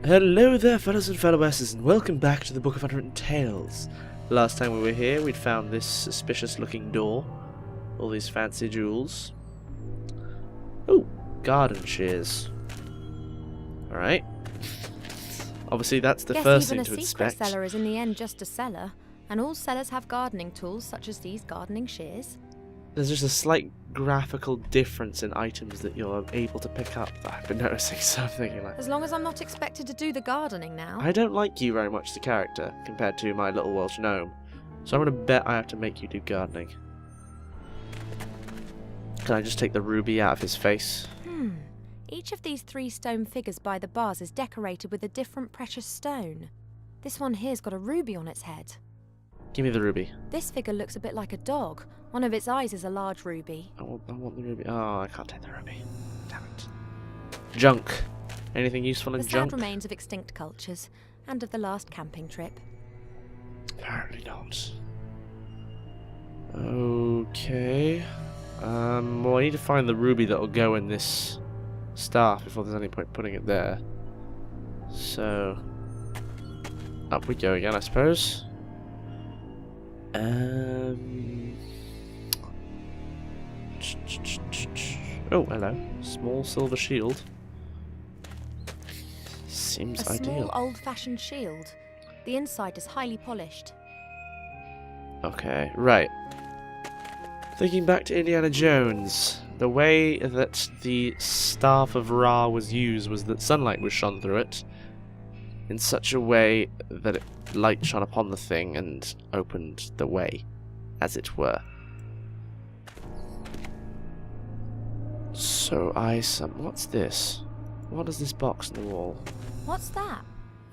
Hello there, fellows and fellowesses, and welcome back to the Book of Unwritten Tales. Last time we were here, we'd found this suspicious-looking door. All these fancy jewels. Ooh, garden shears. Alright. Obviously, that's the first thing to Guess even a secret cellar is in the end just a cellar, and all cellars have gardening tools such as these gardening shears. There's just a slight graphical difference in items that you're able to pick up that I've been noticing, so I'm thinking like... As long as I'm not expected to do the gardening now. I don't like you very much, the character, compared to my little Welsh gnome. So I'm going to bet I have to make you do gardening. Can I just take the ruby out of his face? Each of these 3 stone figures by the bars is decorated with a different precious stone. This one here's got a ruby on its head. Give me the ruby. This figure looks a bit like a dog. One of its eyes is a large ruby. I want the ruby. Oh, I can't take the ruby. Damn it. Junk. Anything useful in The junk? sad remains of extinct cultures, and of the last camping trip. Apparently not. Okay. Well, I need to find the ruby that'll go in this staff before there's any point putting it there. So, up we go again, I suppose. Oh, hello. Small silver shield. Seems A ideal. small old-fashioned shield. The inside is highly polished. Okay, right. Thinking back to Indiana Jones, the way that the Staff of Ra was used was that sunlight was shone through it in such a way that light shone upon the thing and opened the way, as it were. So what's this? What is this box in the wall? What's that?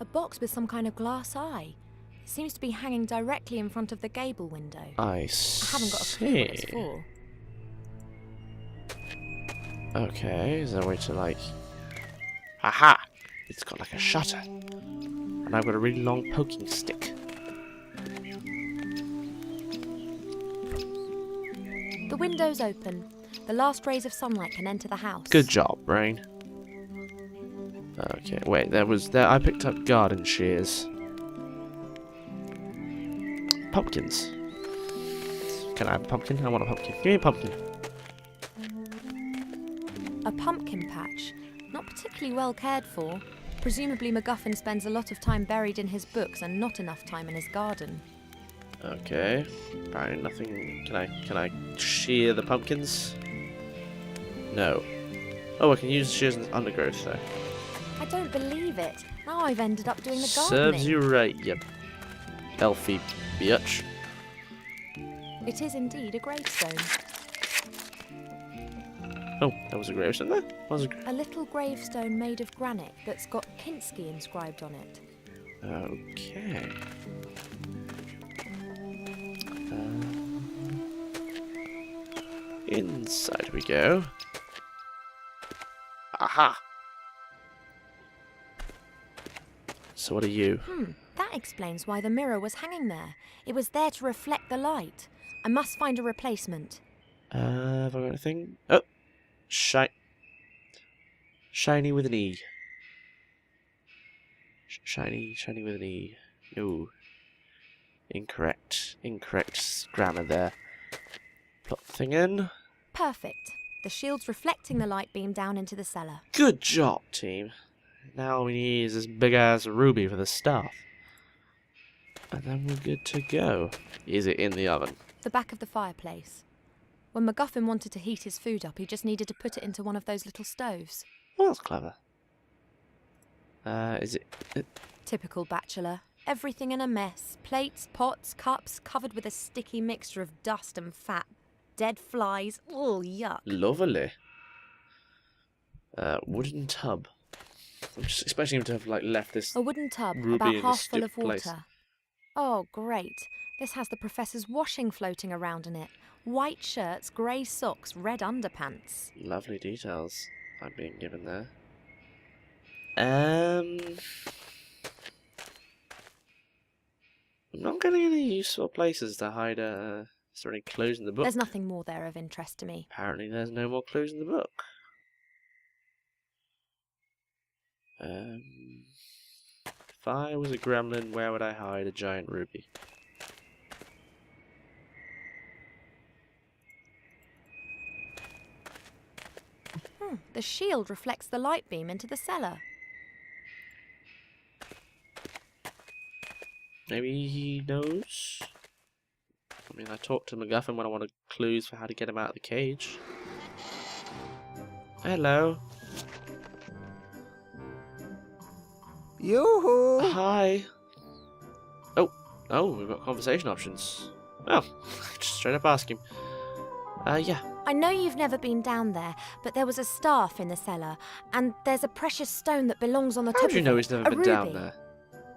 A box with some kind of glass eye. It seems to be hanging directly in front of the gable window. I see. I haven't got a clue what it's for. Okay, is there a way to like... Aha! It's got like a shutter. And I've got a really long poking stick. The window's open. The last rays of sunlight can enter the house. Good job, Brain. Okay, wait, I picked up garden shears. Pumpkins. Can I have a pumpkin? I want a pumpkin. Give me a pumpkin. A pumpkin patch. Not particularly well cared for. Presumably MacGuffin spends a lot of time buried in his books and not enough time in his garden. Okay. Apparently nothing. Can I shear the pumpkins? No. Oh, I can use shears and undergrowth though. I don't believe it. Now I've ended up doing the gardening. Serves you right, you elfie bitch. It is indeed a gravestone. Oh, there was a gravestone there? A little gravestone made of granite that's got Kinski inscribed on it. Okay. Inside we go. Aha! So what are you? That explains why the mirror was hanging there. It was there to reflect the light. I must find a replacement. Have I got anything? Oh! Shiny with an E. Shiny with an E. No. Incorrect grammar there. Plot the thing in. Perfect. The shield's reflecting the light beam down into the cellar. Good job, team. Now all we need is this big ass ruby for the staff. And then we're good to go. Is it in the oven? The back of the fireplace. When MacGuffin wanted to heat his food up, he just needed to put it into one of those little stoves. Well, that's clever. Is it... Typical bachelor. Everything in a mess. Plates, pots, cups, covered with a sticky mixture of dust and fat. Dead flies. Oh, yuck. Lovely. Wooden tub. I'm just expecting him to have like left this A wooden tub, ruby about in half a full of stiff place. water. Oh, great. This has the professor's washing floating around in it. White shirts, grey socks, red underpants. Lovely details I'm being given there. I'm not getting any useful places to hide. Is there any clues in the book? There's nothing more there of interest to me. Apparently there's no more clues in the book. I was a gremlin, where would I hide a giant ruby? The shield reflects the light beam into the cellar. Maybe he knows? I mean, I talked to MacGuffin when I wanted clues for how to get him out of the cage. Hello. Yoo-hoo! Hi. Oh, we've got conversation options. Oh, just straight up ask him. Yeah. I know you've never been down there, but there was a staff in the cellar, and there's a precious stone that belongs on the top How of do you it. know he's never a been down ruby. there?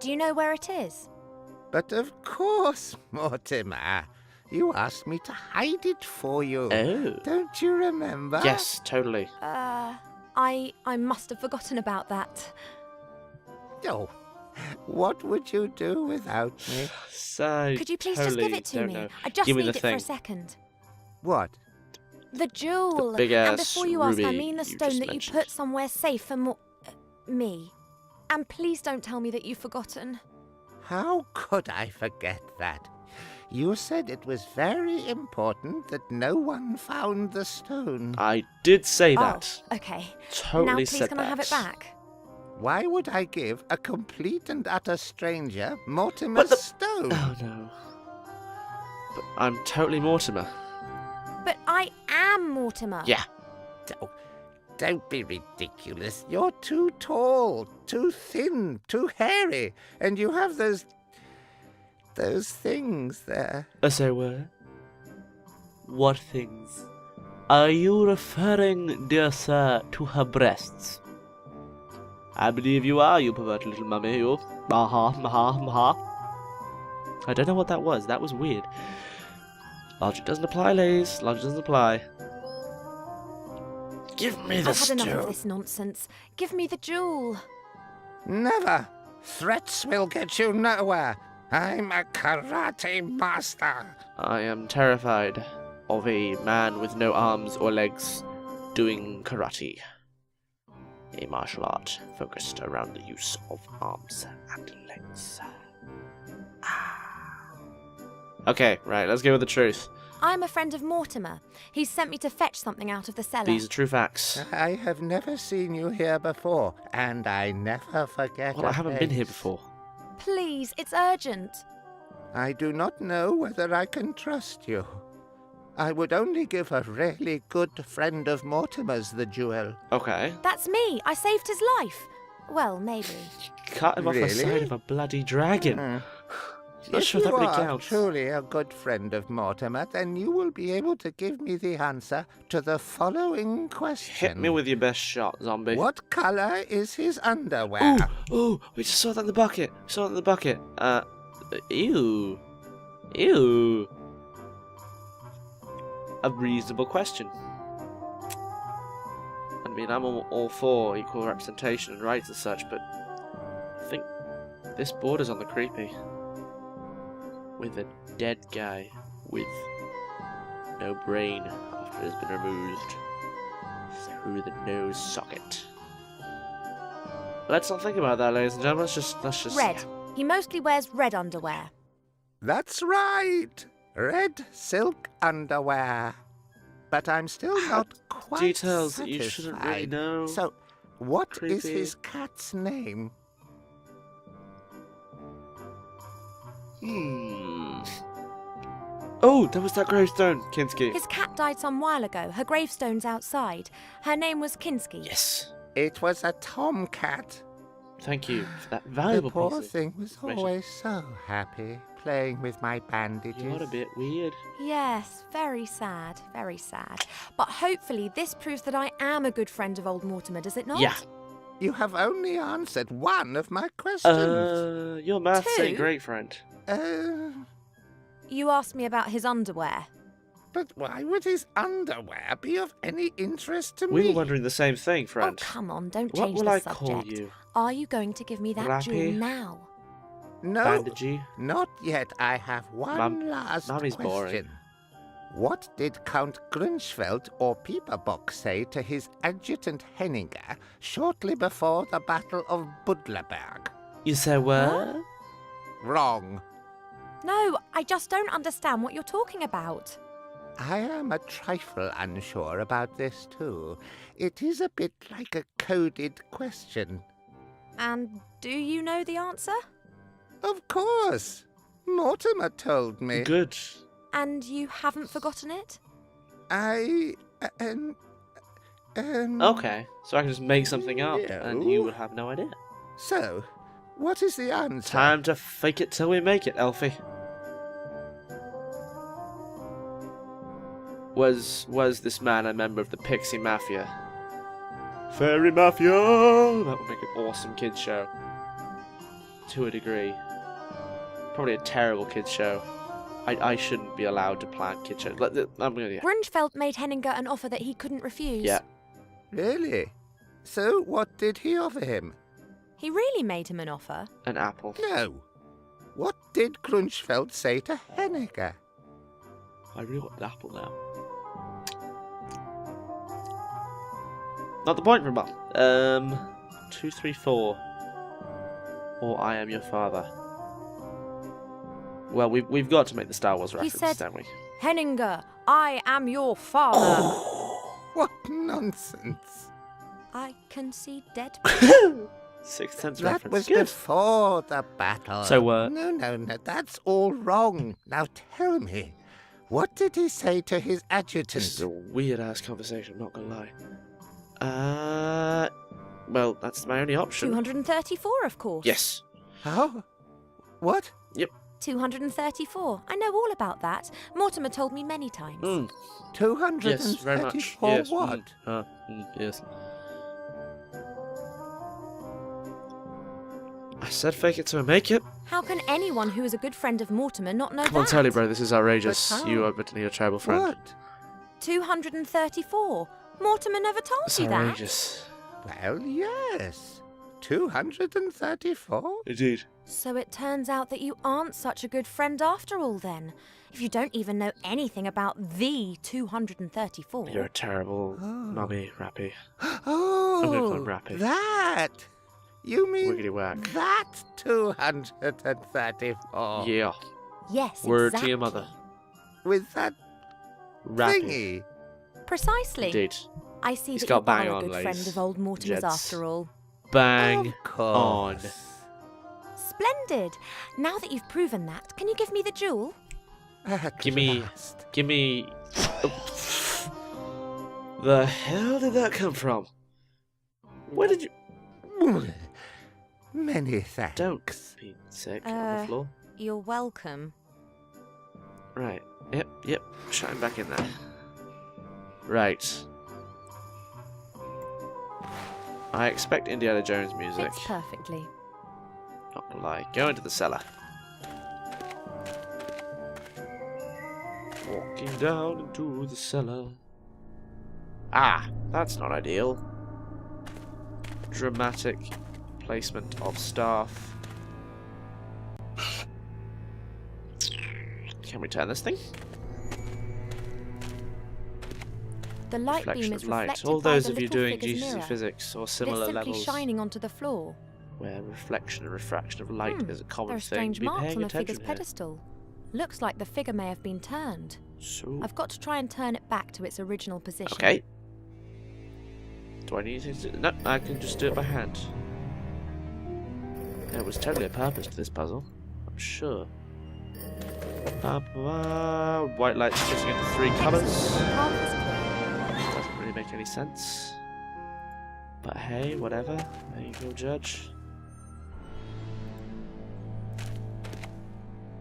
Do you know where it is? But of course, Mortimer. You asked me to hide it for you. Oh. Don't you remember? Yes, totally. I must have forgotten about that. Oh, what would you do without me? So Could you please totally just give it to don't me? know. I just Give me need the it for a thing. second. What? The jewel. The big and ass before you ask, I ruby mean the you stone just that mentioned. you put somewhere safe for me. And please don't tell me that you've forgotten. How could I forget that? You said it was very important that no one found the stone. I did say that. Oh, okay. Totally now, please, said can that. I have it back? Why would I give a complete and utter stranger Mortimer's stone? Oh no. But I'm totally Mortimer. But I am Mortimer. Yeah. Don't be ridiculous. You're too tall, too thin, too hairy, and you have those things there. So what things? Are you referring, dear sir, to her breasts? I believe you are, you perverted little mummy, you. I don't know what that was. That was weird. Logic doesn't apply, ladies. Logic doesn't apply. Give me the I've had enough of stone. this nonsense. Give me the jewel. Never. Threats will get you nowhere. I'm a karate master. I am terrified of a man with no arms or legs doing karate. A martial art focused around the use of arms and legs. Okay, right, let's go with the truth. I'm a friend of Mortimer. He's sent me to fetch something out of the cellar. These are true facts. I have never seen you here before, and I never forget Well, a I haven't been here face. before. Please, it's urgent. I do not know whether I can trust you. I would only give a really good friend of Mortimer's the jewel. Okay. That's me. I saved his life. Well, maybe. Cut him off the Really? side of a bloody dragon. Not If sure you that really are counts. truly a good friend of Mortimer, then you will be able to give me the answer to the following question. Hit me with your best shot, zombie. What color is his underwear? Ooh, we just saw that in the bucket. Saw that in the bucket. Ew. Ew. A reasonable question. I mean, I'm all for equal representation and rights and such, but I think this borders on the creepy. With a dead guy with no brain after it has been removed through the nose socket. Let's not think about that, ladies and gentlemen. Let's just Red. He mostly wears red underwear. That's right. Red silk underwear. But I'm still not quite details satisfied. that you shouldn't really know. So, what is Creepy. his cat's name? Oh, there was that gravestone, Kinski. His cat died some while ago. Her gravestone's outside. Her name was Kinski. Yes. It was a tomcat. Thank you for that The valuable poor piece of thing was information. always so happy playing with my bandages. You're a bit weird. Yes, very sad, very sad. But hopefully this proves that I am a good friend of old Mortimer, does it not? Yeah. You have only answered one of my questions. Your maths ain't Two? great, friend. You asked me about his underwear. But why would his underwear be of any interest to We me? were wondering the same thing, friend. Oh, come on, don't What change will the I subject. call you? Are you going to give me that Rappy? jewel now? No, Bandagey? not yet. I have one last Mummy's question. boring. What did Count Grunschfeld or Pieperbock say to his adjutant Henninger shortly before the Battle of Budlerberg? You say what? Wrong. No, I just don't understand what you're talking about. I am a trifle unsure about this too. It is a bit like a coded question. And do you know the answer? Of course. Mortimer told me. Good. And you haven't forgotten it? I... Okay, so I can just make something up, and No. you would have no idea. So, what is the answer? Time to fake it till we make it, Elfie. Was this man a member of the Pixie Mafia? Fairy Mafia! That would make an awesome kids show. To a degree. Probably a terrible kids show. I shouldn't be allowed to plan kids shows. I'm gonna. Grungefeld made Henninger an offer that he couldn't refuse. Yeah. Really? So, what did he offer him? He really made him an offer. An apple. No. What did Grunschfeld say to Henniger? I really want an apple now. Not the point, remember. 2, 3, 4. Or I am your father. Well, we've got to make the Star Wars reference, said- don't we? Henninger, I am your father. What nonsense. I can see dead. Sixth Sense That reference. was Good. before the battle. So, No, that's all wrong. Now tell me, what did he say to his adjutant? This is a weird-ass conversation, I'm not gonna lie. Well, that's my only option. 234, of course. Yes. How? What? 234. I know all about that. Mortimer told me many times. Mm. 234 Yes, very much. Yes. what? Yes. I said fake it till I make it. How can anyone who is a good friend of Mortimer not know Come that? on, tell you, bro, this is outrageous. But how? You are admittedly a terrible friend. What? 234. Mortimer never told It's you that. outrageous. Well, yes. 234? Indeed. So it turns out that you aren't such a good friend after all then. If you don't even know anything about the 234. You're a terrible mummy, Rappy. Oh, I'm gonna call him Rappy. that. You mean Wiggity whack. that 234? Yeah. Yes, Word exactly. to your mother. With that Rappy. thingy? Precisely. Indeed. I see He's that got you bang are a on, good ladies. friend of old Mortimer's Jets. after all. Bang Of course. on. Splendid. Now that you've proven that, can you give me the jewel? At Give me- last. Give me... The hell did that come from? Where did you... Many thanks. Don't be sick on the floor. You're welcome. Right. Yep. Shut him back in there. Right. I expect Indiana Jones music. Fits perfectly. Not gonna lie. Go into the cellar. Walking down into the cellar. Ah, that's not ideal. Dramatic placement of staff. Can we turn this thing? The light Reflection beam of is light. reflected All by those the of you little doing figure's Jesus mirror. physics or They're similar simply levels shining onto the floor. where reflection and refraction of light is a common There are thing, strange be marks paying on the figure's attention here. pedestal. Looks like the figure may have been turned. So, I've got to try and turn it back to its original position. okay. Do I need to? No, I can just do it by hand. There was totally a purpose to this puzzle, I'm sure. White light splitting into 3 colours. Path is clear. Doesn't really make any sense. But hey, whatever. There you go, Judge.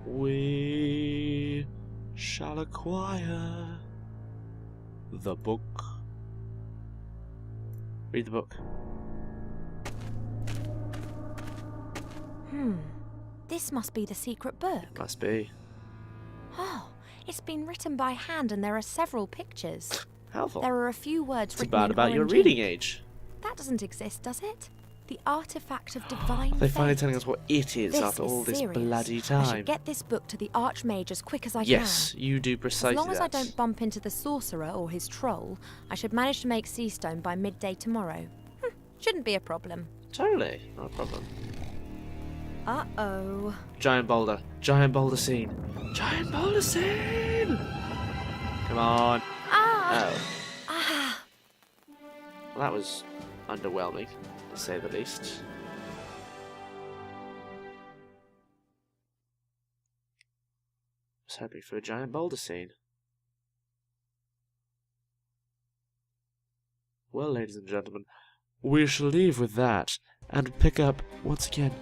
We shall acquire the book. Read the book. This must be the secret book. Must be. Oh, it's been written by hand and there are several pictures. Helpful. There are a few words It's written about in about your orange reading ink. age. That doesn't exist, does it? The artifact of divine They finally faith. telling us what it is This after is all this serious. bloody I time. should get this book to the Archmage as quick as I Yes, can. you do precisely As long as I that. don't bump into the sorcerer or his troll, I should manage to make Seastone by midday tomorrow. Shouldn't be a problem. Totally, not a problem. Uh-oh. Giant boulder. Giant boulder scene. Giant boulder scene! Come on. Ah! Oh. Ah! Well, that was underwhelming, to say the least. I was hoping for a giant boulder scene. Well, ladies and gentlemen, we shall leave with that, and pick up, once again,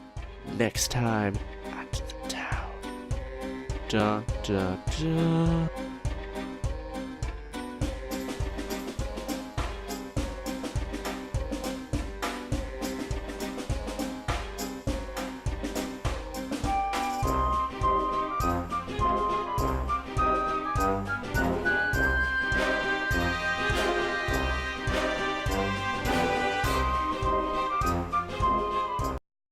next time at the town. Da da da.